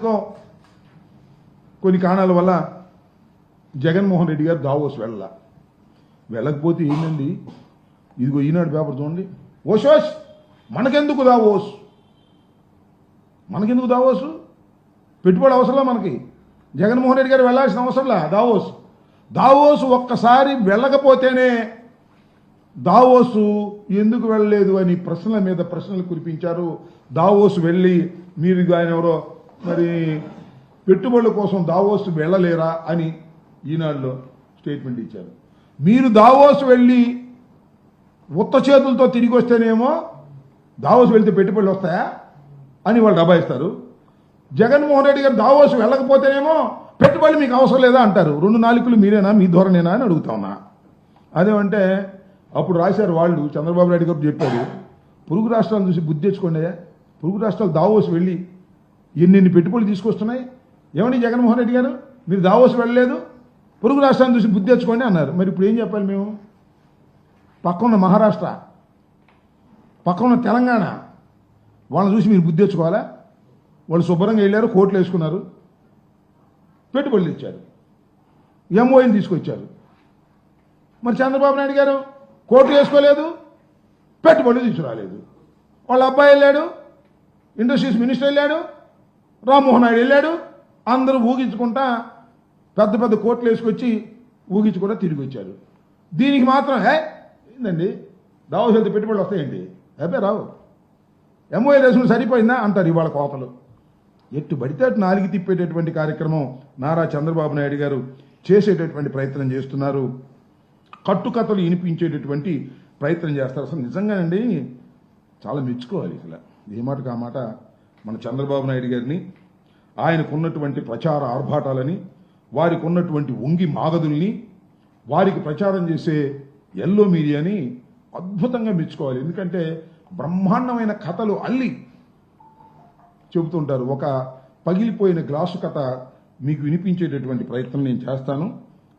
ఎందుకో కొన్ని కారణాల వల్ల జగన్మోహన్ రెడ్డి గారు దావోస్ వెళ్ళకపోతే ఏంటండి, ఇదిగో ఈనాడు పేపర్ చూడండి, ఓషోష్ మనకెందుకు దావోసు పెట్టుబడి అవసరంలా మనకి, జగన్మోహన్ రెడ్డి గారు వెళ్ళాల్సిన అవసరంలా దావోసు ఒక్కసారి వెళ్ళకపోతేనే దావోసు ఎందుకు వెళ్ళలేదు అని ప్రశ్నల మీద ప్రశ్నలు కురిపించారు. దావోసు వెళ్ళి మీరు ఆయన ఎవరో మరి పెట్టుబడుల కోసం దావోసు వెళ్ళలేరా అని ఈనాడులో స్టేట్మెంట్ ఇచ్చారు. మీరు దావోసు వెళ్ళి ఉత్త చేతులతో తిరిగి వస్తేనేమో దావోసు వెళ్తే పెట్టుబడులు వస్తాయా అని వాళ్ళు దబాయిస్తారు. జగన్మోహన్ రెడ్డి గారు దావోసు వెళ్ళకపోతేనేమో పెట్టుబడులు మీకు అవసరం లేదా అంటారు. 2 నాలుకలు మీరేనా, మీ ధోరణేనా అని అడుగుతా ఉన్నా. అదేమంటే అప్పుడు రాశారు వాళ్ళు, చంద్రబాబు నాయుడు గారు చెప్పాడు, పొరుగు రాష్ట్రాలను చూసి బుద్ధి తెచ్చుకోండి, పొరుగు రాష్ట్రాలు దావోసు వెళ్ళి ఎన్ని పెట్టుబడులు తీసుకొస్తున్నాయి, ఏమని జగన్మోహన్ రెడ్డి గారు మీరు దావోసు వెళ్ళలేదు, పొరుగు రాష్ట్రాలను చూసి బుద్ధి తెచ్చుకోండి అన్నారు. మరి ఇప్పుడు ఏం చెప్పాలి మేము? పక్కన మహారాష్ట్ర, పక్కన తెలంగాణ, వాళ్ళని చూసి మీరు బుద్ధి తెచ్చుకోవాలా? వాళ్ళు శుభ్రంగా వెళ్ళారు, కోట్లు వేసుకున్నారు, పెట్టుబడులు ఇచ్చారు, ఎంఓఎని తీసుకొచ్చారు. మరి చంద్రబాబు నాయుడు గారు కోట్లు వేసుకోలేదు, పెట్టుబడులు తీసుకురాలేదు. వాళ్ళ అబ్బాయి వెళ్ళాడు, ఇండస్ట్రీస్ మినిస్టర్ వెళ్ళాడు, రామ్మోహన్ నాయుడు వెళ్ళాడు, అందరూ ఊగించుకుంటా పెద్ద పెద్ద కోట్లు వేసుకొచ్చి ఊగించుకుంటా తిరిగి వచ్చారు. దీనికి మాత్రం ఏందండి దావోస్ వెళ్తే పెట్టుబడులు వస్తాయండి, రావు, ఎంఓఏ వేసుకుని సరిపోయిందా అంటారు ఇవాళ కోతలు. ఎట్టు పడితే అటు నాలుగు తిప్పేటటువంటి కార్యక్రమం నారా చంద్రబాబు నాయుడు గారు చేసేటటువంటి ప్రయత్నం చేస్తున్నారు. కట్టుకథలు వినిపించేటటువంటి ప్రయత్నం చేస్తారు. అసలు నిజంగానండి చాలా మెచ్చుకోవాలి. అసలు ఏ మాటకు ఆ మాట మన చంద్రబాబు నాయుడు గారిని, ఆయనకున్నటువంటి ప్రచార ఆర్భాటాలని, వారికి ఉన్నటువంటి వంగి మాగదుల్ని, వారికి ప్రచారం చేసే ఎల్లో మీడియాని అద్భుతంగా మెచ్చుకోవాలి. ఎందుకంటే బ్రహ్మాండమైన కథలు అల్లి చెబుతుంటారు. ఒక పగిలిపోయిన గ్లాసు కథ మీకు వినిపించేటటువంటి ప్రయత్నం నేను చేస్తాను.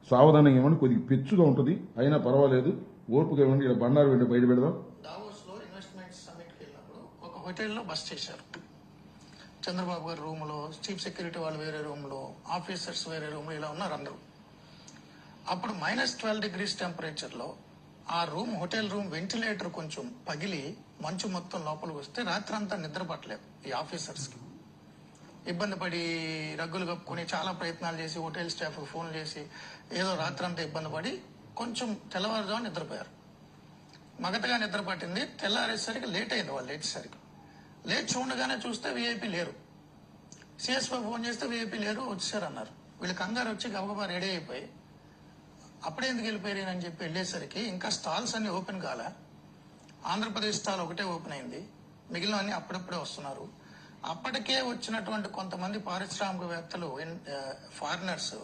సావధానంగా ఇవ్వండి, కొద్దిగా పెచ్చుగా ఉంటుంది, అయినా పర్వాలేదు, ఓర్పుగా ఇవ్వండి. ఇక్కడ బండారు వెంట బయట పెడదాం. దావోస్లో ఇన్వెస్ట్మెంట్ సమ్మిట్కి వెళ్ళినప్పుడు ఒక హోటల్లో బస్ చేశారు. చంద్రబాబు గారు రూమ్లో, చీఫ్ సెక్యూరిటీ వాళ్ళు వేరే రూమ్లో, ఆఫీసర్స్ వేరే రూమ్లో, ఇలా ఉన్నారు అందరూ. అప్పుడు -12 degrees టెంపరేచర్లో ఆ రూమ్, హోటల్ రూమ్ వెంటిలేటర్ కొంచెం పగిలి మంచు మొత్తం లోపలికి వస్తే రాత్రంతా నిద్ర పట్టలేదు ఈ ఆఫీసర్స్కి. ఇబ్బంది పడి రగ్గులు కప్పుకొని చాలా ప్రయత్నాలు చేసి హోటల్ స్టాఫ్ ఫోన్ చేసి ఏదో రాత్రంతా ఇబ్బంది పడి కొంచెం తెల్లవారుజాము నిద్రపోయారు. మగతగా నిద్ర పట్టింది. తెల్లారేసరికి లేట్ అయింది. వాళ్ళు లేచేసరికి లేచి ఉండగానే చూస్తే వీఐపీ లేరు. సిఎస్పై ఫోన్ చేస్తే వీఐపీ లేరు, వచ్చారు అన్నారు. వీళ్ళు కంగారు వచ్చి గబగబా రెడీ అయిపోయి అప్పుడే ఎందుకు వెళ్ళిపోయారు అని చెప్పి వెళ్ళేసరికి ఇంకా స్టాల్స్ అన్ని ఓపెన్ కాలే. ఆంధ్రప్రదేశ్ స్టాల్ ఒకటే ఓపెన్ అయింది, మిగిలిన అన్ని అప్పుడప్పుడే వస్తున్నారు. అప్పటికే వచ్చినటువంటి కొంతమంది పారిశ్రామికవేత్తలు, ఫారినర్స్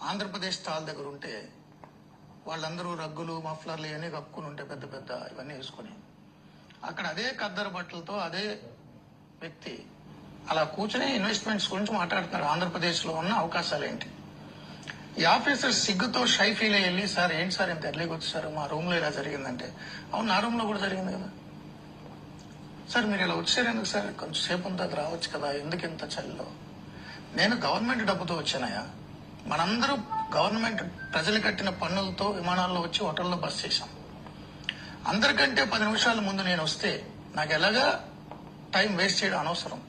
ఆంధ్రప్రదేశ్ స్టాల్ దగ్గర ఉంటే వాళ్ళందరూ రగ్గులు, మఫ్లర్లు ఇవన్నీ కప్పుకుని ఉంటే పెద్ద పెద్ద ఇవన్నీ వేసుకుని అక్కడ అదే ఖద్దరు బట్టలతో అదే వ్యక్తి అలా కూర్చొని ఇన్వెస్ట్మెంట్స్ గురించి మాట్లాడుతున్నారు. ఆంధ్రప్రదేశ్లో ఉన్న అవకాశాలు ఏంటి? ఈ ఆఫీసర్ సిగ్గుతో షై ఫీల్ అయ్యి, సార్ ఏంటి సార్ ఇంత ఎర్లీగా వచ్చారు, మా రూమ్లో ఇలా జరిగిందంటే, అవును నా రూమ్లో కూడా జరిగింది కదా సార్, మీరు ఇలా వచ్చారు ఎందుకు సార్, కొంచెం సేపు ఉందా రావచ్చు కదా, ఎందుకు ఇంత చలిలో? నేను గవర్నమెంట్ డబ్బుతో వచ్చానయా, మనందరూ గవర్నమెంట్ ప్రజలు కట్టిన పన్నులతో విమానాల్లో వచ్చి హోటల్లో బస్ చేశాం. అందరికంటే 10 నిమిషాల ముందు నేను వస్తే నాకు ఎలాగా టైం వేస్ట్ చేయడం అనవసరం.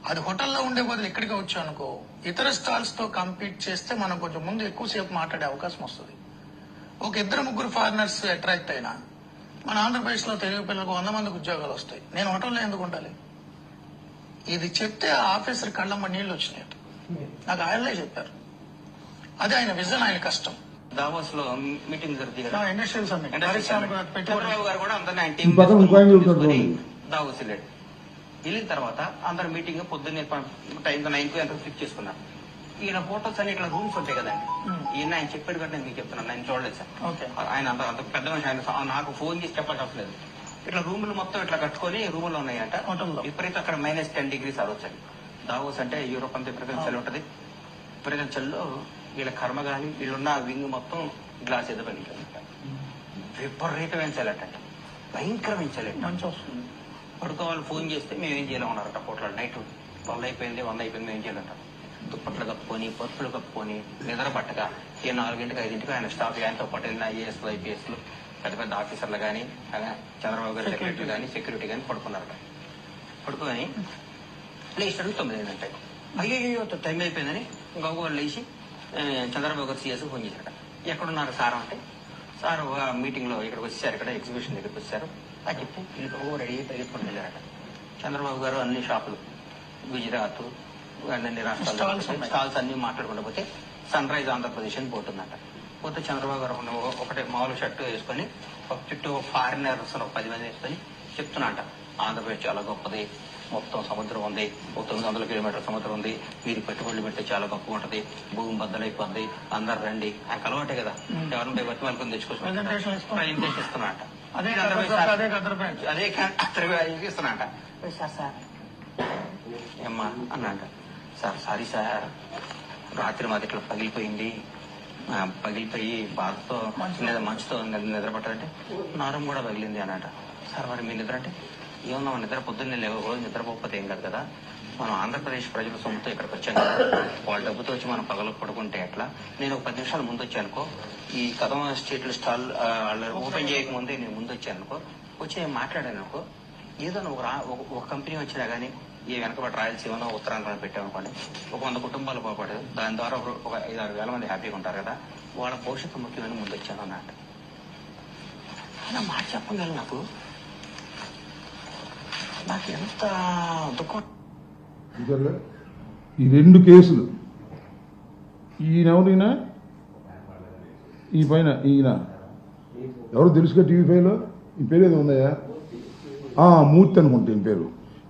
అది హోటల్లో ఉండే బదులు ఇక్కడికి వచ్చా అనుకో, ఇతర స్టాల్స్ తో కంపీట్ చేస్తే మనం కొంచెం ముందు ఎక్కువసేపు మాట్లాడే అవకాశం వస్తుంది. ఒక 2-3 ఫారినర్స్ అట్రాక్ట్ అయినా మన ఆంధ్రప్రదేశ్ లో తెలుగు పిల్లలకు 100 మందికి ఉద్యోగాలు వస్తాయి. నేను హోటల్లో ఎందుకు ఉండాలి? ఇది చెప్తే ఆ ఆఫీసర్ కళ్ళమ్మ నీళ్లు వచ్చినాయి. నాకు ఆయనలే చెప్పారు. అదే ఆయన విజన్, ఆయన కష్టం. దావోస్ లో మీటింగ్ జరుగుతుంది కదా, ఇండస్ట్రియల్ సమ్మిట్. చంద్రబాబు గారు కూడా అందరినీ ఆయన టీం దావోస్ వెళ్ళాడు. వెళ్ళిన తర్వాత అందరు మీటింగ్ పొద్దున్నే టైం 9 ఎంత ఫిక్స్ చేసుకున్నారు. ఈయన ఫోటోస్ అని ఇట్లా రూమ్స్ ఉంటాయి కదండి, ఈయన ఆయన చెప్పాడు కదా, నేను మీకు చెప్తున్నాను, ఆయన చూడలేదు సార్. ఆయన అంత పెద్ద మనిషి, ఆయన నాకు ఫోన్ చేసి చెప్పాల్సి అవసరం. ఇట్లా రూములు మొత్తం ఇట్లా కట్టుకొని రూములు ఉన్నాయంట. విపరీతం అక్కడ -10 degrees వచ్చాయి. దావోస్ అంటే యూరోప్ అంతా విపరీతం చలి ఉంటుంది. విపరీతం చలిలో వీళ్ళ కర్మ కానీ వీళ్ళున్న వింగ్ మొత్తం గ్లాస్ ఎదురు విపరీతమైన చలట, భయంకరమైన చలి. మంచి వస్తుంది. పడుకోవాలి ఫోన్ చేస్తే మేము ఏం చేయలేము ఉన్నారట హోటల్. నైట్ 12 అయిపోయింది 100 అయిపోయింది ఏం చేయాలంటారు. దుప్పట్లు కప్పుకొని పరుపులు కప్పుకొని నిద్ర పట్టగా ఏ 4 5 ఆయన స్టాఫ్ ఆయనతో పాటు వెళ్ళిన ఐఏఎస్లు ఐపీఎస్లు పెద్ద పెద్ద ఆఫీసర్లు కానీ చంద్రబాబు గారి సెక్రటరీ కానీ సెక్యూరిటీ కానీ పడుకున్నారు. పడుకొని లేచినట్టు 9 అయిందంటే అయ్యో టైం అయిపోయిందని గౌగోలు లేచి చంద్రబాబు గారు సీఎస్ ఫోన్ చేశారట. ఎక్కడున్నారు సార్ అంటే సార్ మీటింగ్ లో ఇక్కడికి వచ్చారు, ఇక్కడ ఎగ్జిబిషన్ దగ్గరికి వచ్చారు అని చెప్తే వీళ్ళు రెడీ పరిగెత్తుకొని వెళ్ళారట. చంద్రబాబు గారు అన్ని షాపులు గుజరాత్ అన్ని రాష్ట్రాలు స్టాల్స్ అన్ని మాట్లాడుకుంటూ పోతే సన్ రైజ్ ఆంధ్రప్రదేశ్ అని పోతుందట. పోతే చంద్రబాబు గారు ఒకటే మామూలు షర్టు వేసుకొని చుట్టూ ఫారినర్స్ 10 మంది వేసుకొని చెప్తున్నట ఆంధ్రప్రదేశ్ చాలా గొప్పది, మొత్తం సముద్రం ఉంది, 900 కిలోమీటర్ల సముద్రం ఉంది, మీరు పెట్టుబడులు పెడితే చాలా గొప్పగా ఉంటది, భూమి బద్దలైపోద్ది, అందరు రండి. ఆయనకు అలవాటే కదా, ఎవరిని బట్టి వాళ్ళని తెచ్చుకోవచ్చు ఇస్తున్నట. అదే ఇస్తున్నట. సార్ ఏమ్మా అన్నట. సార్ సారీ సార్, రాత్రి మాది ఇట్లా పగిలిపోయి బాధతో లేదా మంచుతో నిద్ర పట్టదంటే నారం కూడా పగిలింది అన్నట. సార్ మరి మీ నిద్ర అంటే ఏమన్నా నిద్ర పొద్దున్నే రోజు నిద్రపోకపోతే ఏం కాదు కదా, మనం ఆంధ్రప్రదేశ్ ప్రజల సొమ్ముతో ఇక్కడికి వచ్చాం కదా, వాళ్ళ డబ్బుతో వచ్చి మనం పగలు పడుకుంటే ఎట్లా, నేను ఒక 10 నిమిషాలు ముందు వచ్చానుకో, ఈ కదమ స్ట్రీట్లు స్టాల్ ఓపెన్ చేయకముందే నేను ముందు వచ్చానుకో, వచ్చి నేను మాట్లాడాను అనుకో, ఏదో ఒక కంపెనీ వచ్చినా కానీ ఈ వెనకబడి రాయలసీమలో ఉత్తరాంధ్రలో పెట్టామనుకోండి, ఒక 100 కుటుంబాలు బాగుపడదు, దాని ద్వారా ఒక 5-6 వేల మంది హ్యాపీగా ఉంటారు కదా, వాళ్ళ భవిష్యత్తు ముఖ్యమైన ముందు వచ్చాను అన్నట్టు. అలా మాట చెప్పగలను నాకు ఎంత దుఃఖం. ఈ 2 కేసులు, ఈయనెవరైనా ఈ పైన ఈయన ఎవరు తెలుసుగా టీవీ5లో ఈ పేరు ఏదో ఉందయ్యా, మూర్తి అనుకుంటే ఈ పేరు.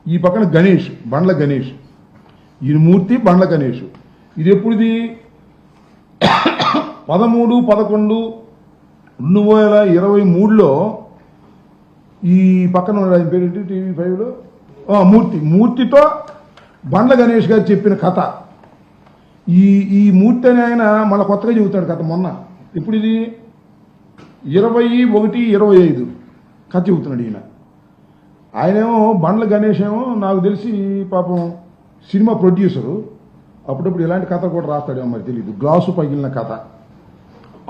ఈ పక్కన గణేష్, బండ్ల గణేష్, ఈయన మూర్తి బండ్ల గణేష్. ఇది ఎప్పుడుది 13/11/2023లో ఈ పక్కన ఆయన పేరేంటి టీవీ5లో మూర్తితో బండ్ల గణేష్ గారు చెప్పిన కథ. ఈ మూర్తి అని ఆయన మళ్ళీ కొత్తగా చెబుతాడు కథ. మొన్న ఇప్పుడు ఇది 21/25 కథ చెబుతున్నాడు ఈయన. ఆయనేమో బండ్ల గణేష్ ఏమో నాకు తెలిసి పాపం సినిమా ప్రొడ్యూసరు, అప్పుడప్పుడు ఇలాంటి కథ కూడా రాస్తాడేమో మరి తెలియదు. గ్లాసు పగిలిన కథ,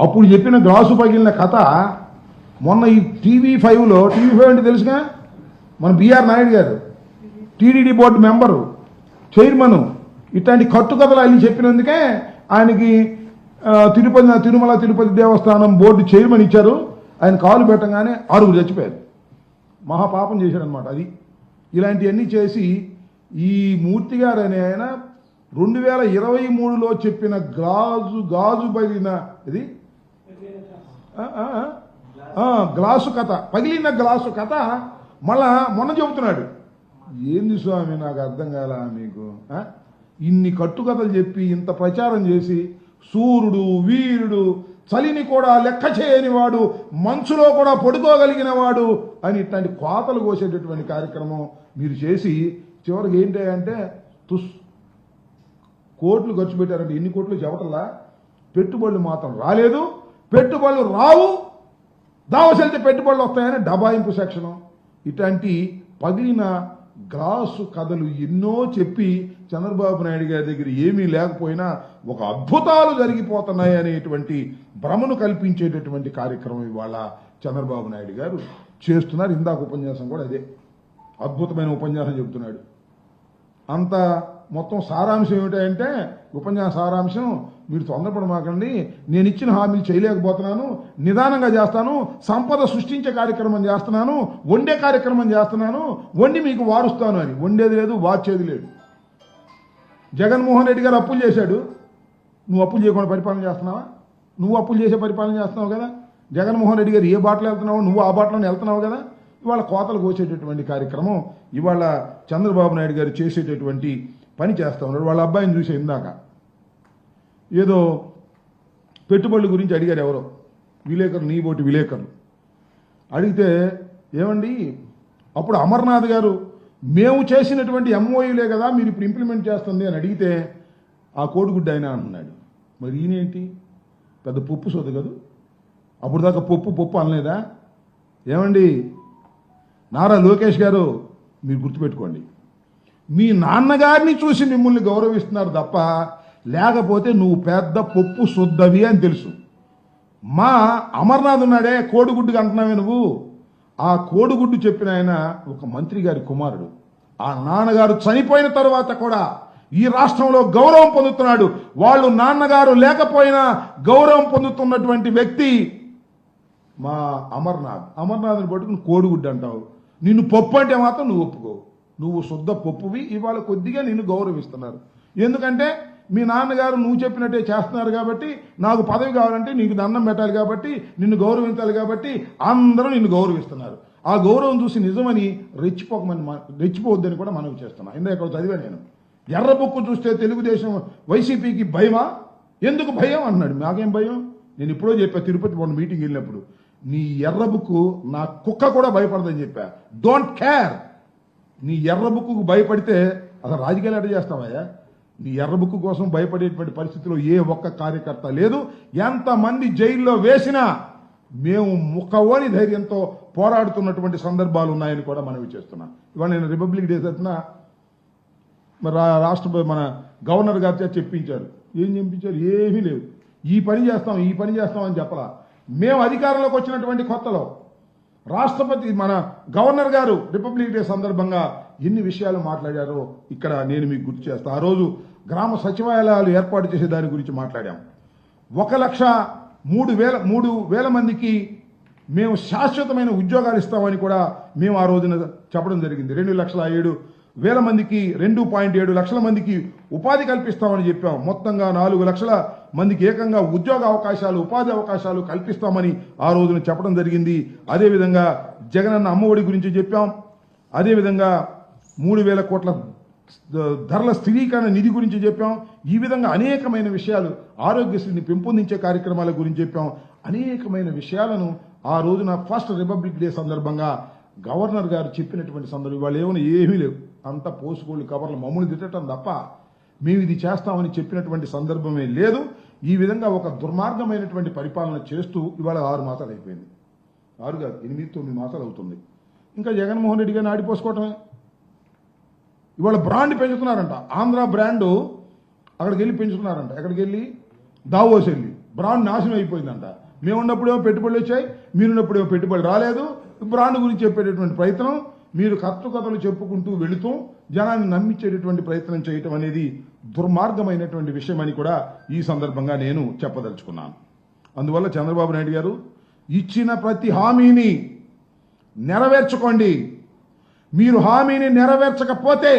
అప్పుడు చెప్పిన గ్లాసు పగిలిన కథ మొన్న ఈ టీవీ5 అంటే తెలుసుగా, మన బిఆర్ నాయుడు గారు టీడీడీ బోర్డు మెంబరు, చైర్మన్, ఇట్లాంటి కట్టుకథలు అన్ని చెప్పినందుకే ఆయనకి తిరుమల తిరుపతి దేవస్థానం బోర్డు చైర్మన్ ఇచ్చారు. ఆయన కాలు పెట్టగానే 6 చచ్చిపోయారు. మహాపాపం చేశాడనమాట. అది ఇలాంటివన్నీ చేసి ఈ మూర్తి గారు అనే ఆయన 2023లో చెప్పిన గాజు పగిలిన ఇది గ్లాసు కథ, పగిలిన గ్లాసు కథ మళ్ళా మొన్న చెబుతున్నాడు. ఏంది స్వామి నాకు అర్థం కాల మీకు, ఇన్ని కట్టుకథలు చెప్పి ఇంత ప్రచారం చేసి సూర్యుడు వీరుడు, చలిని కూడా లెక్క చేయని వాడు, మంచులో కూడా పడుకోగలిగిన వాడు అని ఇట్లాంటి కోతలు కోసేటటువంటి కార్యక్రమం మీరు చేసి చివరికి ఏంటి అంటే కోట్లు ఖర్చు పెట్టారంటే ఎన్ని కోట్లు చెప్పటల్లా, పెట్టుబడులు మాత్రం రాలేదు, పెట్టుబడులు రావు, దావసెళ్తే పెట్టుబడులు వస్తాయని డబాయింపు సెక్షను, ఇట్లాంటి పగిలిన గ్లాసు కథలు ఎన్నో చెప్పి చంద్రబాబు నాయుడు గారి దగ్గర ఏమీ లేకపోయినా ఒక అద్భుతాలు జరిగిపోతున్నాయి అనేటువంటి భ్రమను కల్పించేటటువంటి కార్యక్రమం ఇవాళ చంద్రబాబు నాయుడు గారు చేస్తున్నారు. ఇందాక ఉపన్యాసం కూడా అదే అద్భుతమైన ఉపన్యాసం చెబుతున్నాడు. అంత మొత్తం సారాంశం ఏమిటంటే, ఉపన్యాస సారాంశం, మీరు తొందరపడమాకండి, నేను ఇచ్చిన హామీలు చేయలేకపోతున్నాను, నిదానంగా చేస్తాను, సంపద సృష్టించే కార్యక్రమం చేస్తున్నాను, వండే కార్యక్రమం చేస్తున్నాను, వండి మీకు వారుస్తాను అని. వండేది లేదు, వార్చేది లేదు. జగన్మోహన్ రెడ్డి గారు అప్పులు చేశాడు, నువ్వు అప్పులు చేయకుండా పరిపాలన చేస్తున్నావా? నువ్వు అప్పులు చేసే పరిపాలన చేస్తున్నావు కదా. జగన్మోహన్ రెడ్డి గారు ఏ బాటలో వెళ్తున్నావు, నువ్వు ఆ బాటలోనే వెళ్తున్నావు కదా. ఇవాళ కోతలు కోసేటటువంటి కార్యక్రమం ఇవాళ చంద్రబాబు నాయుడు గారు చేసేటటువంటి పని చేస్తూ ఉన్నాడు. వాళ్ళ అబ్బాయిని చూసే ఇందాక ఏదో పెట్టుబడుల గురించి అడిగారు ఎవరో విలేకరులు, నీ బోటి విలేకరులు అడిగితే, ఏమండి అప్పుడు అమర్నాథ్ గారు మేము చేసినటువంటి ఎంఓయూలే కదా మీరు ఇప్పుడు ఇంప్లిమెంట్ చేస్తుంది అని అడిగితే, ఆ కోడిగుడ్డ ఆయన అంటున్నాడు. మరి ఈయనేంటి పెద్ద పప్పు సోదు కదా, అప్పుడు దాకా పప్పు అనలేదా? ఏమండి నారా లోకేష్ గారు, మీరు గుర్తుపెట్టుకోండి, మీ నాన్నగారిని చూసి మిమ్మల్ని గౌరవిస్తున్నారు తప్ప, లేకపోతే నువ్వు పెద్ద పప్పు శుద్ధవి అని తెలుసు. మా అమర్నాథ్ ఉన్నాడే, కోడిగుడ్డుగా అంటున్నావే నువ్వు, ఆ కోడిగుడ్డు చెప్పిన ఆయన ఒక మంత్రి గారి కుమారుడు. ఆ నాన్నగారు చనిపోయిన తర్వాత కూడా ఈ రాష్ట్రంలో గౌరవం పొందుతున్నాడు. వాళ్ళు నాన్నగారు లేకపోయినా గౌరవం పొందుతున్నటువంటి వ్యక్తి మా అమర్నాథ్ని పట్టుకుని కోడిగుడ్డు అంటావు. నిన్ను పప్పు అంటే మాత్రం నువ్వు ఒప్పుకో. నువ్వు శుద్ధ పప్పువి. ఇవాళ కొద్దిగా నిన్ను గౌరవిస్తున్నారు. ఎందుకంటే మీ నాన్నగారు నువ్వు చెప్పినట్టే చేస్తున్నారు కాబట్టి, నాకు పదవి కావాలంటే నీకు దండం పెట్టాలి కాబట్టి, నిన్ను గౌరవించాలి కాబట్టి అందరూ నిన్ను గౌరవిస్తున్నారు. ఆ గౌరవం చూసి నిజమని రెచ్చిపోవద్దని కూడా మనవి చేస్తున్నా. ఇందా ఇక్కడ చదివా నేను, ఎర్ర బుక్కు చూస్తే తెలుగుదేశం వైసీపీకి భయమా? ఎందుకు భయం అన్నాడు. నాకేం భయం? నేను ఇప్పుడో చెప్పా తిరుపతి మొన్న మీటింగ్ వెళ్ళినప్పుడు, నీ ఎర్ర బుక్కు నా కుక్క కూడా భయపడదని చెప్పా. Don't care. నీ ఎర్ర బుక్కు భయపడితే అసలు రాజకీయాలు ఎట్లా చేస్తావయ్యా? నీ ఎర్ర బుక్కు కోసం భయపడేటువంటి పరిస్థితిలో ఏ ఒక్క కార్యకర్త లేదు. ఎంతమంది జైల్లో వేసినా మేము ముఖవోని ధైర్యంతో పోరాడుతున్నటువంటి సందర్భాలు ఉన్నాయని కూడా మనవి చేస్తున్నాం. ఇవాళ నేను రిపబ్లిక్ డే తరఫున మరి మన గవర్నర్ గారు చెప్పించారు. ఏం చెప్పించారు? ఏమీ లేవు. ఈ పని చేస్తాం అని చెప్పలా. మేము అధికారంలోకి వచ్చినటువంటి కొత్తలో రాష్ట్రపతి మన గవర్నర్ గారు రిపబ్లిక్ డే సందర్భంగా ఎన్ని విషయాలు మాట్లాడారో ఇక్కడ నేను మీకు గుర్తు చేస్తా. ఆ రోజు గ్రామ సచివాలయాలు ఏర్పాటు చేసే దాని గురించి మాట్లాడాం. 1,03,000 మందికి మేము శాశ్వతమైన ఉద్యోగాలు ఇస్తామని కూడా మేము ఆ రోజున చెప్పడం జరిగింది. 2,07,000 మందికి 2.7 లక్షల మందికి ఉపాధి కల్పిస్తామని చెప్పాం. మొత్తంగా 4 లక్షల మందికి ఏకంగా ఉద్యోగ అవకాశాలు, ఉపాధి అవకాశాలు కల్పిస్తామని ఆ రోజున చెప్పడం జరిగింది. అదేవిధంగా జగనన్న అమ్మఒడి గురించి చెప్పాం. అదేవిధంగా 3,000 కోట్ల ధరల స్థిరీకరణ నిధి గురించి చెప్పాం. ఈ విధంగా అనేకమైన విషయాలు, ఆరోగ్యశ్రీని పెంపొందించే కార్యక్రమాల గురించి చెప్పాం. అనేకమైన విషయాలను ఆ రోజున ఫస్ట్ రిపబ్లిక్ డే సందర్భంగా గవర్నర్ గారు చెప్పినటువంటి సందర్భం వాళ్ళు ఏమీ లేవు. అంత పోసుకోళ్ళు కవర్లు మమ్మల్ని తిట్టడం తప్ప మేము ఇది చేస్తామని చెప్పినటువంటి సందర్భమే లేదు. ఈ విధంగా ఒక దుర్మార్గమైనటువంటి పరిపాలన చేస్తూ ఇవాళ 6 మాసాలు అయిపోయింది. 6 కాదు, 8-9 మాసాలు అవుతుంది. ఇంకా జగన్మోహన్ రెడ్డి గారిని ఆడిపోసుకోవటమే. ఇవాళ బ్రాండ్ పెంచుతున్నారంట. ఆంధ్ర బ్రాండు అక్కడికి వెళ్ళి పెంచుతున్నారంట. ఎక్కడికి వెళ్ళి? దావోస్ వెళ్ళి. బ్రాండ్ నాశనం అయిపోయిందంట. మేమున్నప్పుడేమో పెట్టుబడులు వచ్చాయి, మీరున్నప్పుడేమో పెట్టుబడులు రాలేదు. బ్రాండ్ గురించి చెప్పేటటువంటి ప్రయత్నం, మీరు కథలు చెప్పుకుంటూ వెళుతూ జనాన్ని నమ్మించేటటువంటి ప్రయత్నం చేయటం అనేది దుర్మార్గమైనటువంటి విషయం అని కూడా ఈ సందర్భంగా నేను చెప్పదలుచుకున్నాను. అందువల్ల చంద్రబాబు నాయుడు గారు ఇచ్చిన ప్రతి హామీని నెరవేర్చుకోండి. మీరు హామీని నెరవేర్చకపోతే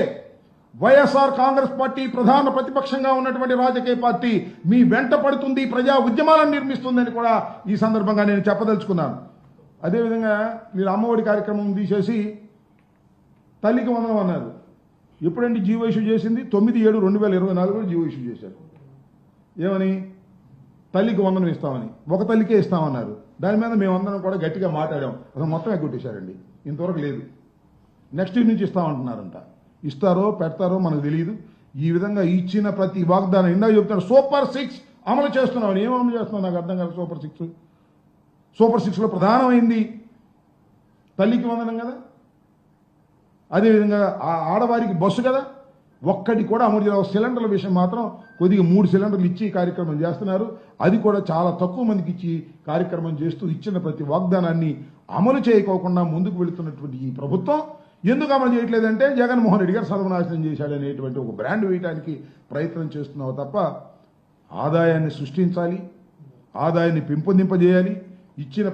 వైఎస్ఆర్ కాంగ్రెస్ పార్టీ ప్రధాన ప్రతిపక్షంగా ఉన్నటువంటి రాజకీయ పార్టీ మీ వెంట పడుతుంది, ప్రజా ఉద్యమాలను నిర్మిస్తుందని కూడా ఈ సందర్భంగా నేను చెప్పదలుచుకున్నాను. అదేవిధంగా మీరు అమ్మఒడి కార్యక్రమం తీసేసి తల్లికి వందనం అన్నారు. ఎప్పుడండి జీవో ఇష్యూ చేసింది? 9/7/2024 జీవో ఇష్యూ చేశారు. ఏమని? తల్లికి వందనం ఇస్తామని. ఒక తల్లికే ఇస్తామన్నారు. దాని మీద మేమందరం కూడా గట్టిగా మాట్లాడాం. అసలు మొత్తం ఎగ్గొట్టేశారండి. ఇంతవరకు లేదు. నెక్స్ట్ ఇయర్ నుంచి ఇస్తామంటున్నారంట. ఇస్తారో పెడతారో మనకు తెలియదు. ఈ విధంగా ఇచ్చిన ప్రతి వాగ్దానం ఇందాక చెప్తాను. సూపర్ 6 అమలు చేస్తున్నామని. ఏం అమలు చేస్తున్నావు నాకు అర్థం కాదు. సూపర్ 6లో ప్రధానమైంది తల్లికి వందనం కదా. అదేవిధంగా ఆడవారికి బస్సు కదా. ఒక్కటి కూడా అమలు చేయాలి. సిలిండర్ల విషయం మాత్రం కొద్దిగా 3 సిలిండర్లు ఇచ్చి కార్యక్రమం చేస్తున్నారు. అది కూడా చాలా తక్కువ మందికి ఇచ్చి కార్యక్రమం చేస్తూ ఇచ్చిన ప్రతి వాగ్దానాన్ని అమలు చేయకోకుండా ముందుకు వెళుతున్నటువంటి ఈ ప్రభుత్వం ఎందుకు అమలు చేయట్లేదంటే జగన్మోహన్ రెడ్డి గారు సర్వనాశనం చేశాడనేటువంటి ఒక బ్రాండ్ వేయడానికి ప్రయత్నం చేస్తున్నావు తప్ప ఆదాయాన్ని సృష్టించాలి, ఆదాయాన్ని పెంపొందింపజేయాలి, ఇచ్చిన